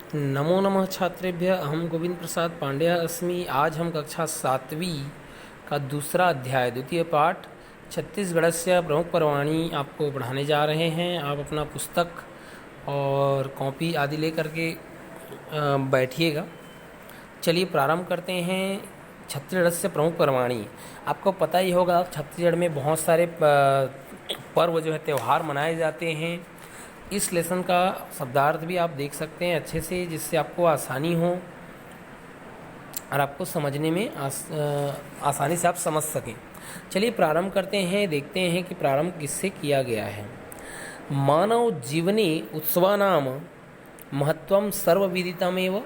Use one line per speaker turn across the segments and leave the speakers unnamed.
नमो नमः छात्रेभ्य। अहम गोविंद प्रसाद पांड्या अस्मि। आज हम कक्षा 7वीं का दूसरा अध्याय द्वितीय पाठ छत्तीसगढ़ से प्रमुख पर्वाणी आपको पढ़ाने जा रहे हैं। आप अपना पुस्तक और कॉपी आदि लेकर के बैठिएगा। चलिए प्रारंभ करते हैं। छत्तीसगढ़ से प्रमुख पर्वाणी, आपको पता ही होगा छत्तीसगढ़ में बहुत सारे पर्व जो है त्यौहार मनाए जाते हैं। इस लेसन का शब्दार्थ भी आप देख सकते हैं अच्छे से, जिससे आपको आसानी हो और आपको समझने में आसानी से आप समझ सकें। चलिए प्रारंभ करते हैं, देखते हैं कि प्रारंभ किससे किया गया है। मानव जीवने उत्सवानाम महत्वम सर्वविदितमेव,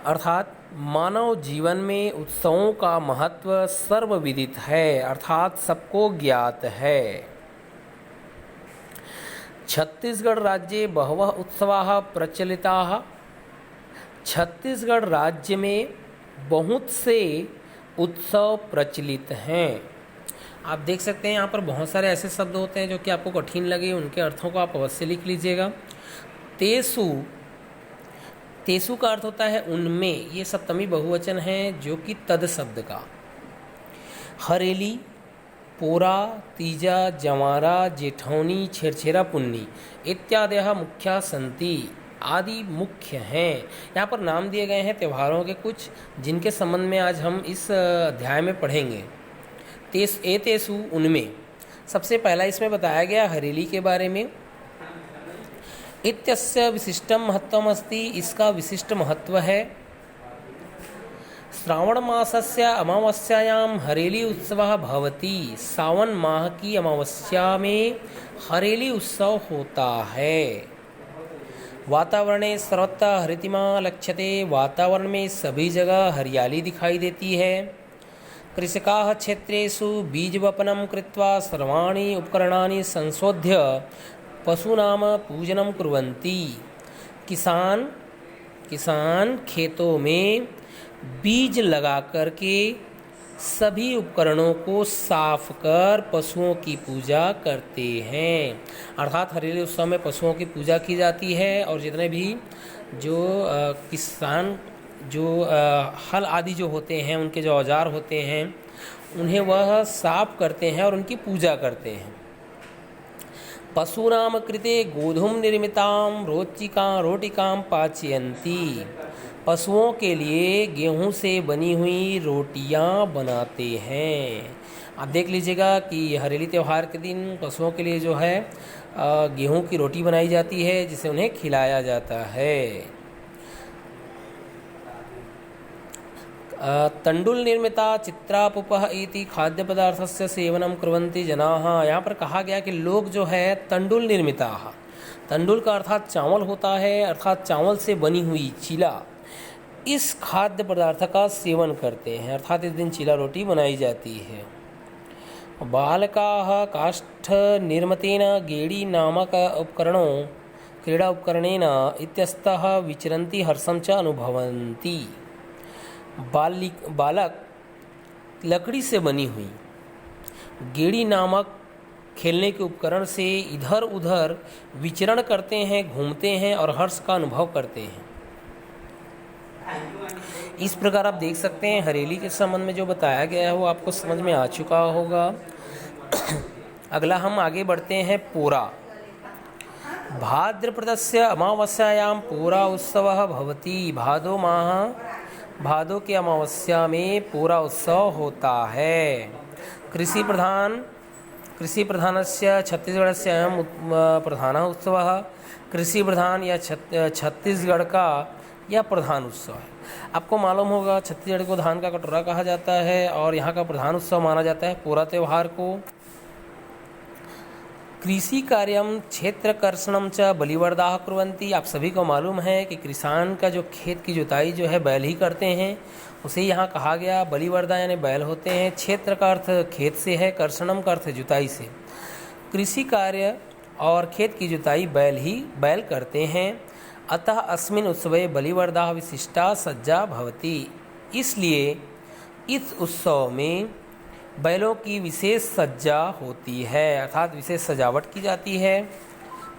अर्थात मानव जीवन में उत्सवों का महत्व सर्वविदित है, अर्थात सबको ज्ञात है। छत्तीसगढ़ राज्ये बहवः उत्सवाः प्रचलिताः। छत्तीसगढ़ राज्य में बहुत से उत्सव प्रचलित हैं। आप देख सकते हैं यहाँ पर बहुत सारे ऐसे शब्द होते हैं जो कि आपको कठिन लगे, उनके अर्थों को आप अवश्य लिख लीजिएगा। तेसु, तेसु का अर्थ होता है उनमें, ये सप्तमी बहुवचन है जो कि तद शब्द का। हरेली, पोरा, तीजा, जवारा, जेठौनी, छेरछेरा, पुन्नी इत्यादि मुख्या संति, आदि मुख्य हैं। यहाँ पर नाम दिए गए हैं त्योहारों के कुछ, जिनके संबंध में आज हम इस अध्याय में पढ़ेंगे। तेसु उनमें सबसे पहला इसमें बताया गया हरेली के बारे में। इत्यस्य विशिष्टम महत्वम अस्ति, इसका विशिष्ट महत्व है। श्रावण मासस्य अमावस्यायां हरेली उत्सवः भवति। सावन माह की अमावस्या में हरेली उत्सव होता है। वातावरणे सर्वत्र हरितिमा लक्ष्यते, वातावरण में सभी जगह हरियाली दिखाई देती है। कृषकाः क्षेत्रेषु बीजवपनं कृत्वा सर्वाणि उपकरणानि संशोध्य पशूनां पूजनं कुर्वन्ति। किसान खेतों में बीज लगा करके सभी उपकरणों को साफ कर पशुओं की पूजा करते हैं। अर्थात हरेली उत्सव में पशुओं की पूजा की जाती है और जितने भी जो किसान जो हल आदि जो होते हैं, उनके जो औजार होते हैं, उन्हें वह साफ करते हैं और उनकी पूजा करते हैं। पशूनां कृते गोधूम निर्मितां रोटिकां पाचयन्ति। पशुओं के लिए गेहूं से बनी हुई रोटियां बनाते हैं। आप देख लीजिएगा कि हरेली त्यौहार के दिन पशुओं के लिए जो है गेहूं की रोटी बनाई जाती है, जिसे उन्हें खिलाया जाता है। तंडुल निर्मिता चित्रापुपः इति खाद्य पदार्थस्य सेवनं कुर्वन्ति जनाः। यहाँ पर कहा गया कि लोग जो है तंडुल निर्मिताः, तंडुल का अर्थात चावल होता है, अर्थात चावल से बनी हुई चीला, इस खाद्य पदार्थ का सेवन करते हैं, अर्थात इस दिन चीला रोटी बनाई जाती है। बालकाः काष्ठ निर्मितेन गेड़ी नामक क्रीड़ा उपकरणेन इत्यस्तः विचरन्ति हर्षं च अनुभवन्ति। बालक लकड़ी से बनी हुई गेड़ी नामक खेलने के उपकरण से इधर उधर विचरण करते हैं, घूमते हैं और हर्ष का अनुभव करते हैं। इस प्रकार आप देख सकते हैं हरेली के संबंध में जो बताया गया है वो आपको समझ में आ चुका होगा। अगला हम आगे बढ़ते हैं। पोरा, भाद्रपदस्य अमावस्यायां पोरा उत्सवः भवति। भादो के अमावस्या में पोरा उत्सव होता है। कृषि प्रधानस्य छत्तीसगढ़स्य अयं प्रधानः उत्सवः। कृषि प्रधान या छत्तीसगढ़ का यह प्रधान उत्सव है। आपको मालूम होगा छत्तीसगढ़ को धान का कटोरा कहा जाता है और यहाँ का प्रधान उत्सव माना जाता है पोरा त्यौहार को। कृषि कार्यम क्षेत्र कर्षणम च बलिवर्दाः कुर्वन्ति। आप सभी को मालूम है कि किसान का जो खेत की जुताई जो है बैल ही करते हैं, उसे यहाँ कहा गया बलिवर्दा, यानी बैल होते हैं। क्षेत्र का अर्थ खेत से है, कर्षणम का अर्थ जुताई से। कृषि कार्य और खेत की जुताई बैल करते हैं। अतः अस्मिन् उत्सवे बलिवर्दाः विशिष्टा सज्जा भवति। इसलिए इस उत्सव में बैलों की विशेष सज्जा होती है, अर्थात विशेष सजावट की जाती है।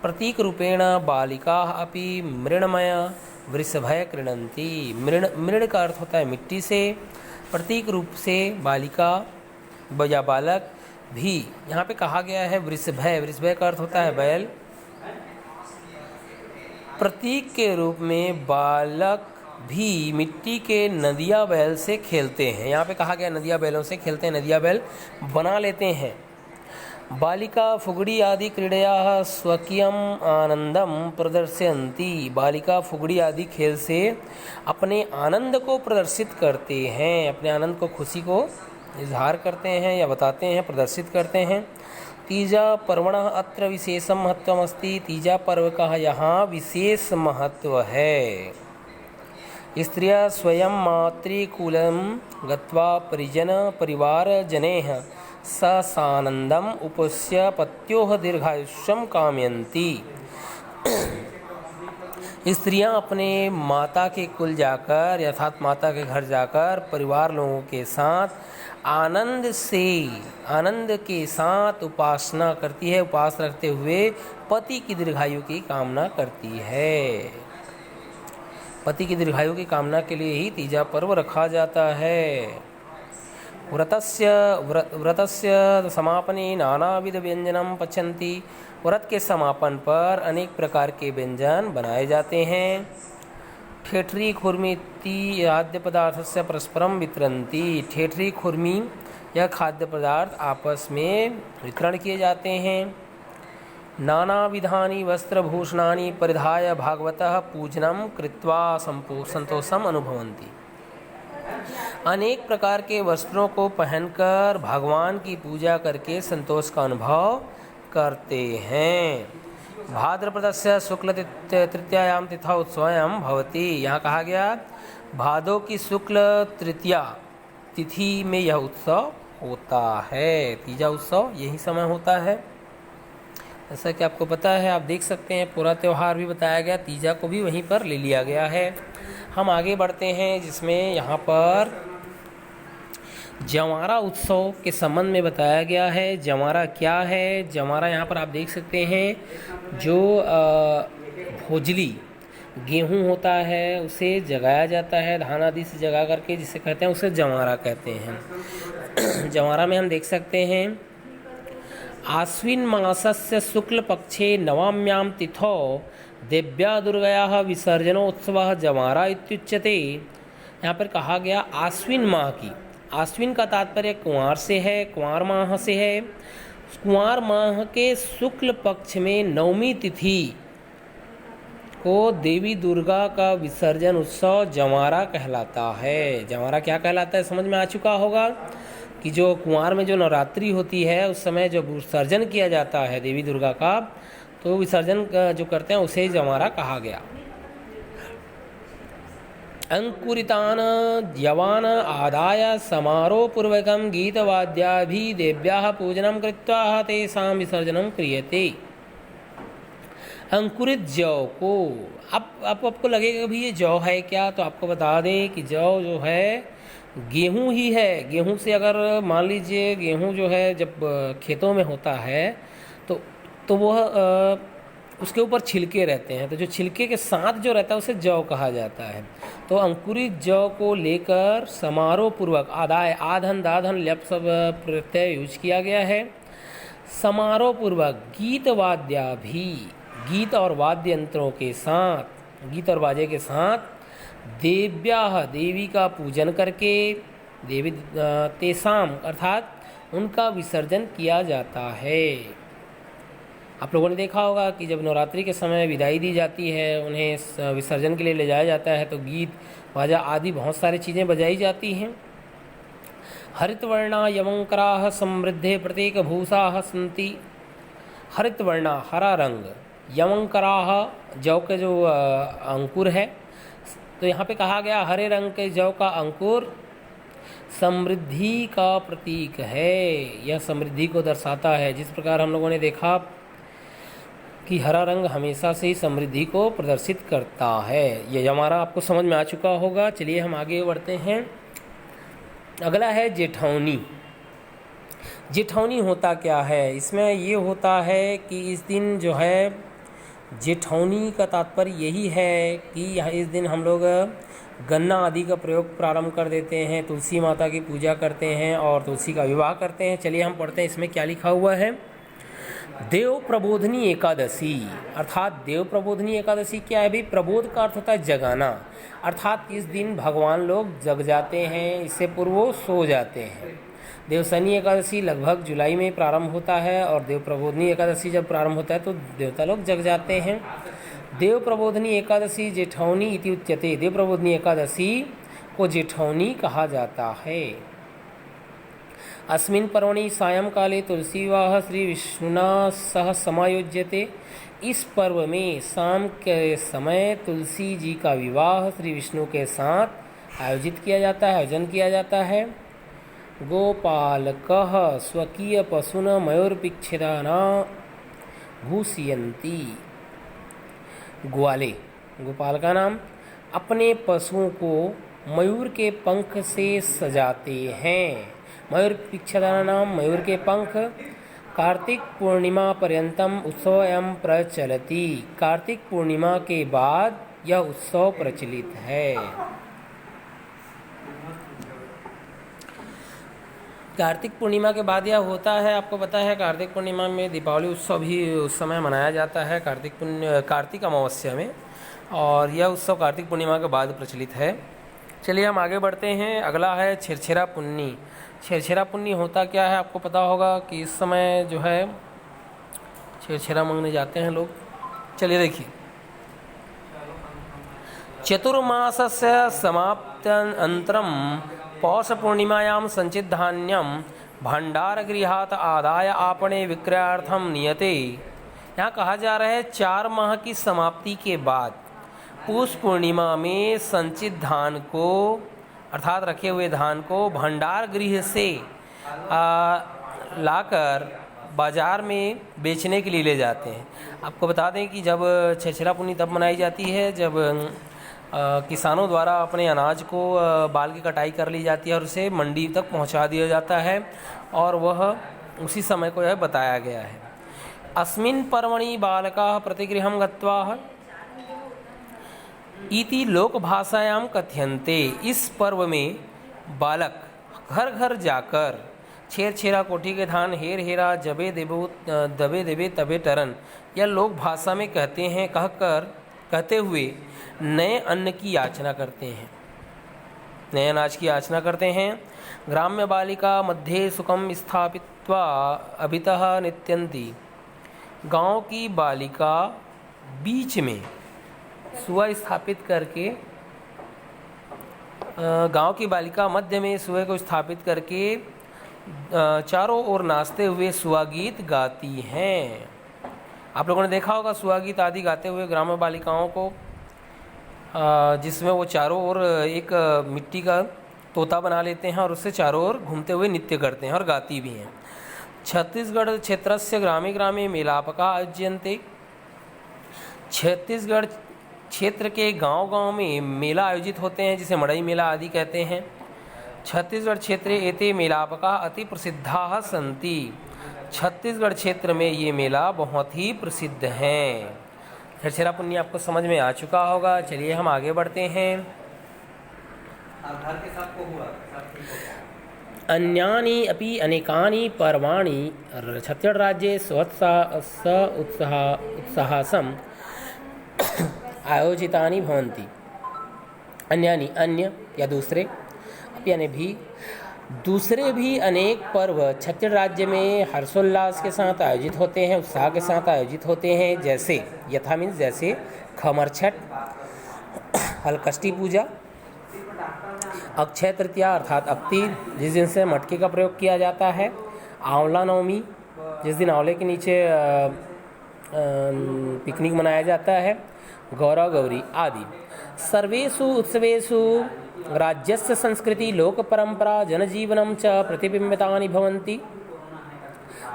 प्रतीक रूपेण बालिकाः अपि मृण्मय वृषभय क्रीडन्ति। मृण का अर्थ होता है मिट्टी से, प्रतीक रूप से बालिका या बालक भी यहाँ पे कहा गया है वृषभय। वृषभय का अर्थ होता है बैल। प्रतीक के रूप में बालक भी मिट्टी के नदिया बैल से खेलते हैं। यहाँ पे कहा गया नदिया बैलों से खेलते हैं, नदिया बैल बना लेते हैं। बालिका फुगड़ी आदि क्रीड़ायाः स्वकीयम आनंदम प्रदर्शयन्ति। बालिका फुगड़ी आदि खेल से अपने आनंद को प्रदर्शित करते हैं, अपने आनंद को, खुशी को इजहार करते हैं या बताते हैं, प्रदर्शित करते हैं। तीजा पर्वणः अत्र विशेषम महत्वमस्ति। तीजा पर्व का यहाँ विशेष महत्व है। स्त्रियः स्वयं मातृकुलं गत्वा परिजन परिवार जनेः सानंदम उपस्य पत्योः दीर्घायुष्यम कामयन्ति। स्त्रियां अपने माता के कुल जाकर अर्थात माता के घर जाकर परिवार लोगों के साथ आनंद के साथ उपासना करती है, उपास रखते हुए पति की दीर्घायु की कामना करती है। पति की दीर्घायु की कामना के लिए ही तीजा पर्व रखा जाता है। व्रतस्य समापने नानाविध व्यंजनम पचन्ति। व्रत के समापन पर अनेक प्रकार के व्यंजन बनाए जाते हैं। ठेठरी खुरमी खाद्य पदार्थस्य परस्परम वितरन्ति। ठेठरी खुरमी यह खाद्य पदार्थ आपस में वितरण किए जाते हैं। नानाविधानि वस्त्रभूषणानि परिधाय भागवतः पूजनम कृत्वा संतोषम अनुभवन्ति। अनेक प्रकार के वस्त्रों को पहनकर भगवान की पूजा करके संतोष का अनुभव करते हैं। भाद्रपदस्य शुक्ल तृतीयायां तिथौ उत्सवं भवति। यहाँ कहा गया भादों की शुक्ल तृतीया तिथि में यह उत्सव होता है। तीजा उत्सव यही समय होता है। जैसा कि आपको पता है, आप देख सकते हैं पूरा त्यौहार भी बताया गया, तीजा को भी वहीं पर ले लिया गया है। हम आगे बढ़ते हैं जिसमें यहाँ पर जवारा उत्सव के संबंध में बताया गया है। जवारा क्या है? जवारा यहाँ पर आप देख सकते हैं जो भोजली गेहूँ होता है उसे जगाया जाता है, धान आदि से जगा करके, जिसे कहते हैं उसे जवारा कहते हैं। जवारा में हम देख सकते हैं आश्विन मासस्य शुक्ल पक्षे नवम्यां तिथौ देव्या दुर्गयाः विसर्जनोत्सवः जवारा इत्युच्यते। यहाँ पर कहा गया आश्विन माह की, आश्विन का तात्पर्य कुंवार से है, कुंवार माह से है। कुंवार माह के शुक्ल पक्ष में नवमी तिथि को देवी दुर्गा का विसर्जन उत्सव जवारा कहलाता है। जवारा क्या कहलाता है समझ में आ चुका होगा कि जो कुंवार में जो नवरात्रि होती है उस समय जो विसर्जन किया जाता है देवी दुर्गा का, तो विसर्जन जो करते हैं उसे जवारा कहा गया। अंकुरितान यवान आदाय समारोहपूर्वकं गीतवाद्याभिः देव्याः पूजनं कृत्वा तेषां विसर्जनं क्रियते। अंकुरित जौ को, अब आपको लगेगा भी ये जौ है क्या, तो आपको बता दें कि जौ जो है गेहूं ही है। गेहूं से अगर मान लीजिए गेहूं जो है जब खेतों में होता है तो वह उसके ऊपर छिलके रहते हैं, तो जो छिलके के साथ जो रहता है उसे जौ कहा जाता है। तो अंकुरित जौ को लेकर समारोह पूर्वक आदाय, आधन दाधन ल्यप सब प्रत्यय यूज किया गया है। समारोह पूर्वक गीत वाद्या भी, गीत और वाद्य यंत्रों के साथ, गीत और बाजे के साथ देव्याः, देवी का पूजन करके देवी तेसाम अर्थात उनका विसर्जन किया जाता है। आप लोगों ने देखा होगा कि जब नवरात्रि के समय विदाई दी जाती है, उन्हें विसर्जन के लिए ले जाया जाता है, तो गीत बाजा आदि बहुत सारी चीज़ें बजाई जाती हैं। हरितवर्णा यवंकराः समृद्धे प्रतीकभूषाः सन्ति। हरितवर्णा हरा रंग, यवंकराः जौ के जो अंकुर है, तो यहाँ पे कहा गया हरे रंग के जौ का अंकुर समृद्धि का प्रतीक है। यह समृद्धि को दर्शाता है। जिस प्रकार हम लोगों ने देखा कि हरा रंग हमेशा से ही समृद्धि को प्रदर्शित करता है। ये हमारा आपको समझ में आ चुका होगा। चलिए हम आगे बढ़ते हैं। अगला है जेठौनी। जेठौनी होता क्या है? इसमें ये होता है कि इस दिन जो है जेठौनी का तात्पर्य यही है कि यह इस दिन हम लोग गन्ना आदि का प्रयोग प्रारंभ कर देते हैं, तुलसी माता की पूजा करते हैं और तुलसी का विवाह करते हैं। चलिए हम पढ़ते हैं इसमें क्या लिखा हुआ है। देव प्रबोधनी एकादशी, अर्थात देव प्रबोधनी एकादशी क्या है भाई? प्रबोध का अर्थ होता है जगाना, अर्थात इस दिन भगवान लोग जग जाते हैं, इससे पूर्व वो सो जाते हैं। देवशनी एकादशी लगभग जुलाई में प्रारंभ होता है और देव प्रबोधनी एकादशी जब प्रारंभ होता है तो देवता लोग जग जाते हैं। देव प्रबोधनी एकादशी जेठौनी इति उच्यते, देव प्रबोधनी एकादशी को जेठौनी कहा जाता है। अस्मिन् पर्वणि सायंकाले तुलसी विवाह श्री विष्णुना सह समायोज्यते, इस पर्व में शाम के समय तुलसी जी का विवाह श्री विष्णु के साथ आयोजन किया जाता है। गोपालकः स्वकीय पशुन मयूरपिच्छेदाना भूषयन्ति, ग्वाले गोपाल का नाम अपने पशुओं को मयूर के पंख से सजाते हैं। मयूर पिच्छेदाना नाम मयूर के पंख। कार्तिक पूर्णिमा पर्यंतम उत्सव अयं प्रचलति, कार्तिक पूर्णिमा के बाद यह उत्सव प्रचलित है। कार्तिक पूर्णिमा के बाद यह होता है, आपको पता है कार्तिक पूर्णिमा में दीपावली उत्सव भी उस समय मनाया जाता है, कार्तिक अमावस्या में, और यह उत्सव कार्तिक पूर्णिमा के बाद प्रचलित है। चलिए हम आगे बढ़ते हैं। अगला है छिरछिरा पुन्नी। छिरछिरा पुन्नी होता क्या है आपको पता होगा कि इस समय जो है छिरछिरा मांगने जाते हैं लोग। चलिए देखिए, चतुर्मासस्य समाप्त्यनन्तरं पौष पूर्णिमायां संचित धान्यम भंडारगृहात् आदाय आपणे विक्रयार्थम नियते। यहाँ कहा जा रहा है 4 माह की समाप्ति के बाद पौष पूर्णिमा में संचित धान को, अर्थात रखे हुए धान को भंडार गृह से लाकर बाजार में बेचने के लिए ले जाते हैं। आपको बता दें कि जब छिरछिरा पुन्नी तब मनाई जाती है जब किसानों द्वारा अपने अनाज को बाल की कटाई कर ली जाती है और उसे मंडी तक पहुंचा दिया जाता है, और वह उसी समय को यह बताया गया है। अस्मिन् पर्वणि बालकाः प्रतिगृहं गत्वा इति लोक भाषायां कथ्यन्ते, इस पर्व में बालक घर घर जाकर छेर छेरा कोठी के धान हेर हेरा जबे देबे तबे टरन, यह लोक भाषा में कहते हुए नए अन्न की याचना करते हैं, नए अनाज की याचना करते हैं। ग्राम्य बालिका मध्ये सुखम स्थापित्वा अभितः नित्यन्ति, गांव की बालिका बीच में सुआ स्थापित करके, गांव की बालिका मध्य में सुए को स्थापित करके चारों ओर नाचते हुए सुआ गीत गाती हैं। आप लोगों ने देखा होगा सुआ गीत आदि गाते हुए ग्राम्य बालिकाओं को, जिसमें वो चारों ओर एक मिट्टी का तोता बना लेते हैं और उससे चारों ओर घूमते हुए नृत्य करते हैं और गाती भी हैं। छत्तीसगढ़ क्षेत्रस्य ग्रामे ग्रामे मेलापका आयोज्यन्ते, छत्तीसगढ़ क्षेत्र के गांव-गांव में मेला आयोजित होते हैं जिसे मड़ई मेला आदि कहते हैं। छत्तीसगढ़ क्षेत्रे एते मेलापका अति प्रसिद्धाः सन्ति, छत्तीसगढ़ क्षेत्र में ये मेला बहुत ही प्रसिद्ध हैं। छिरछिरा पुन्नी आपको समझ में आ चुका होगा। चलिए हम आगे बढ़ते हैं। अन्यानि अपि अनेकानि पर्वाणि छत्तीसगढ़ राज्ये उत्साहसम आयोजितानि भवन्ति। अन्यानि अन्य या दूसरे, यानी भी दूसरे भी अनेक पर्व छत्तीसगढ़ राज्य में हर्षोल्लास के साथ आयोजित होते हैं, उत्साह के साथ आयोजित होते हैं। जैसे यथा मीन्स जैसे खमर छठ, हलकष्टी पूजा, अक्षय तृतीया अर्थात अक्ति जिस दिन से मटके का प्रयोग किया जाता है, आंवला नवमी जिस दिन आंवले के नीचे पिकनिक मनाया जाता है, गौरव गौरी आदि। सर्वेषु उत्सवेषु राज्यस्य संस्कृति लोक परंपरा जनजीवनम च प्रतिबिंबितानि भवन्ति।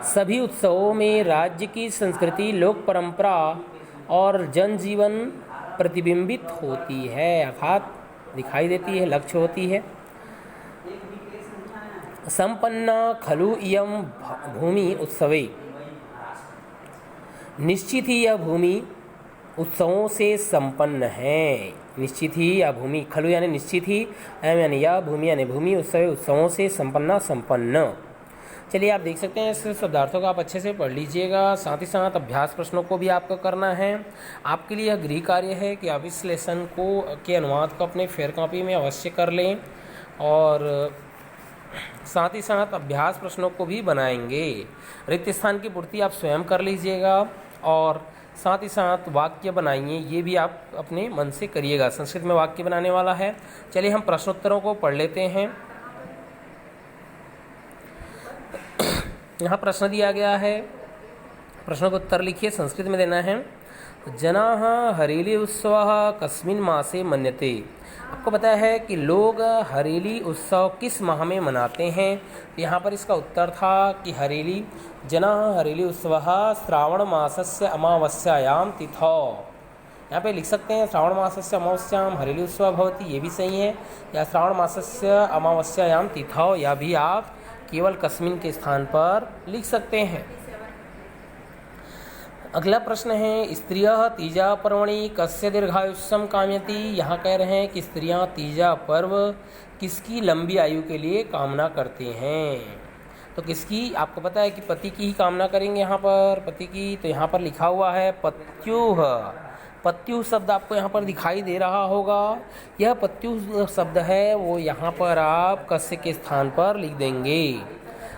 सभी उत्सवों में राज्य की संस्कृति, लोक परंपरा और जनजीवन प्रतिबिंबित होती है, अर्थात दिखाई देती है, लक्ष्य होती है। संपन्ना खलु इयं भूमि उत्सवे, निश्चित ही यह भूमि उत्सवों से संपन्न हैं। निश्चित ही या भूमि, खलु यानी निश्चित ही, एम यानी या, भूमि यानी भूमि, उत्सव उत्सवों से संपन्ना संपन्न। चलिए आप देख सकते हैं इस शब्दार्थों को आप अच्छे से पढ़ लीजिएगा। साथ ही साथ अभ्यास प्रश्नों को भी आपको करना है। आपके लिए यह गृह कार्य है कि आप इस लेसन को के अनुवाद को अपने फेयर कॉपी में अवश्य कर लें और साथ ही साथ अभ्यास प्रश्नों को भी बनाएंगे। रिक्त स्थान की पूर्ति आप स्वयं कर लीजिएगा और साथ ही साथ वाक्य बनाइए, ये भी आप अपने मन से करिएगा। संस्कृत में वाक्य बनाने वाला है। चलिए हम प्रश्नोत्तरों को पढ़ लेते हैं। यहाँ प्रश्न दिया गया है, प्रश्न को उत्तर लिखिए, संस्कृत में देना है। जनाः हरेली उत्सव कस्मिन् मासे मन्यते। आपको पता है कि लोग हरेली उत्सव किस माह में मनाते हैं। यहाँ पर इसका उत्तर था कि हरेली जनाः हरेली उत्सव श्रावण मासस्य अमावस्यायां तिथौ। यहाँ पे लिख सकते हैं श्रावण मासस्य अमावस्यायां हरेली उत्सव भवति, ये भी सही है, या श्रावण मासस्य अमावस्यायां तिथौ, या भी आप केवल कस्मिन के स्थान पर लिख सकते हैं। अगला प्रश्न है, स्त्रियः तीजा पर्वणि कस्य दीर्घायुष्यं कामयति। यहाँ कह रहे हैं कि स्त्रियां तीजा पर्व किसकी लंबी आयु के लिए कामना करते हैं। तो किसकी, आपको पता है कि पति की ही कामना करेंगे यहाँ पर, पति की। तो यहाँ पर लिखा हुआ है पत्युः। पत्युः शब्द आपको यहाँ पर दिखाई दे रहा होगा। यह पत्युः शब्द है वो यहाँ पर आप कस्य के स्थान पर लिख देंगे।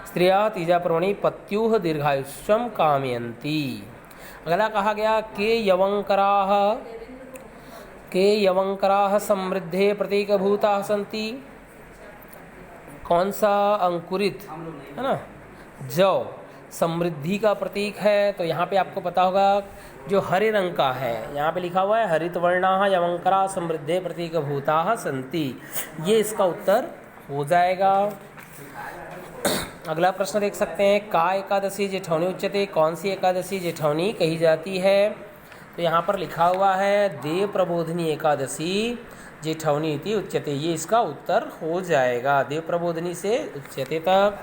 स्त्रियः तीजा पर्वणि पत्युः दीर्घायुष्यं कामयन्ति। अगला कहा गया के यवंकराः समृद्धे प्रतीकभूताः सन्ति। कौन सा अंकुरित है ना, जौ समृद्धि का प्रतीक है। तो यहाँ पे आपको पता होगा जो हरे रंग का है, यहाँ पे लिखा हुआ है हरित वर्णाः यवंकरा समृद्धे प्रतीकभूताः सन्ति, ये इसका उत्तर हो जाएगा। अगला प्रश्न देख सकते हैं, का एकादशी जेठौनी उच्यते। कौन सी एकादशी जेठौनी कही जाती है। तो यहाँ पर लिखा हुआ है देव प्रबोधिनी एकादशी जेठौनी इति उच्यते, ये इसका उत्तर हो जाएगा। देव प्रबोधिनी से उच्यते तक।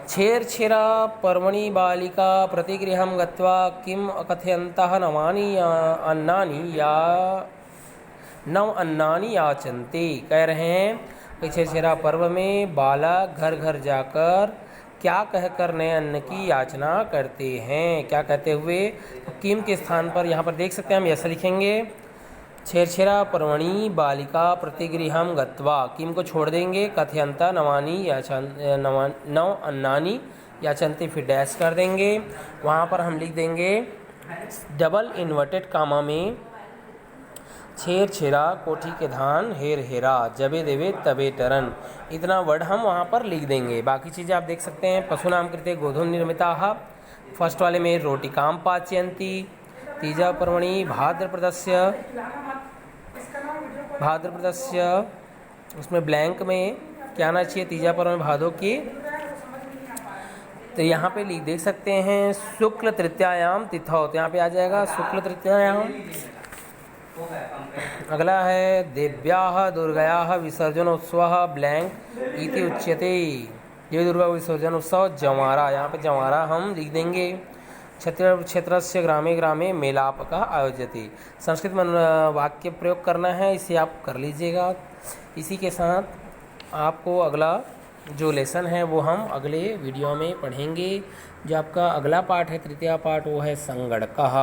छेरछेरा पर्वणि बालिका प्रतिगृहं गत्वा किम अकथयन्तः नव अन्नानि याचन्ते। कह रहे हैं छेरछेरा पर्व में बालक घर घर जाकर क्या कहकर नए अन्न की याचना करते हैं। क्या कहते हुए, तो किम के स्थान पर यहाँ पर देख सकते हैं हम ऐसा लिखेंगे, छेरछेरा पर्वणि बालिका प्रतिगृहं गत्वा, किम को छोड़ देंगे, कथयंता नव अन्नानि याचन्ते, फिर डैश कर देंगे। वहाँ पर हम लिख देंगे डबल इन्वर्टेड कामा में छेर छेरा कोठी के धान हेर हेरा जबे देवे तबे टरन, इतना वर्ड हम वहाँ पर लिख देंगे। बाकी चीज़ें आप देख सकते हैं। पशूनाम कृते गोधूम निर्मिताः, फर्स्ट वाले में रोटिकाम पाचयन्ति। तीजा पर्वणि भाद्रपदस्य उसमें ब्लैंक में क्या आना चाहिए, तीजा पर्व में भादों की। तो यहाँ पे देख सकते हैं शुक्ल तृतीयायाम तिथौ, तो यहाँ पे आ जाएगा शुक्ल तृतीयायाम। अगला है देव्याः दुर्गायाः विसर्जनोत्सवः ब्लैंक इति उच्यते। देवी दुर्गा विसर्जन उत्सव जवारा, यहाँ पे जवारा हम लिख देंगे। क्षेत्रस्य ग्रामे ग्रामे मेलापकः आयोज्यते। संस्कृत में वाक्य प्रयोग करना है, इसे आप कर लीजिएगा। इसी के साथ आपको अगला जो लेसन है वो हम अगले वीडियो में पढ़ेंगे। जो आपका अगला पाठ है, तृतीया पाठ, वो है संगणकः।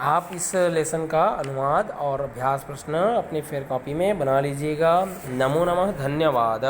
आप इस लेसन का अनुवाद और अभ्यास प्रश्न अपने फेयर कॉपी में बना लीजिएगा। नमो नमः, धन्यवाद।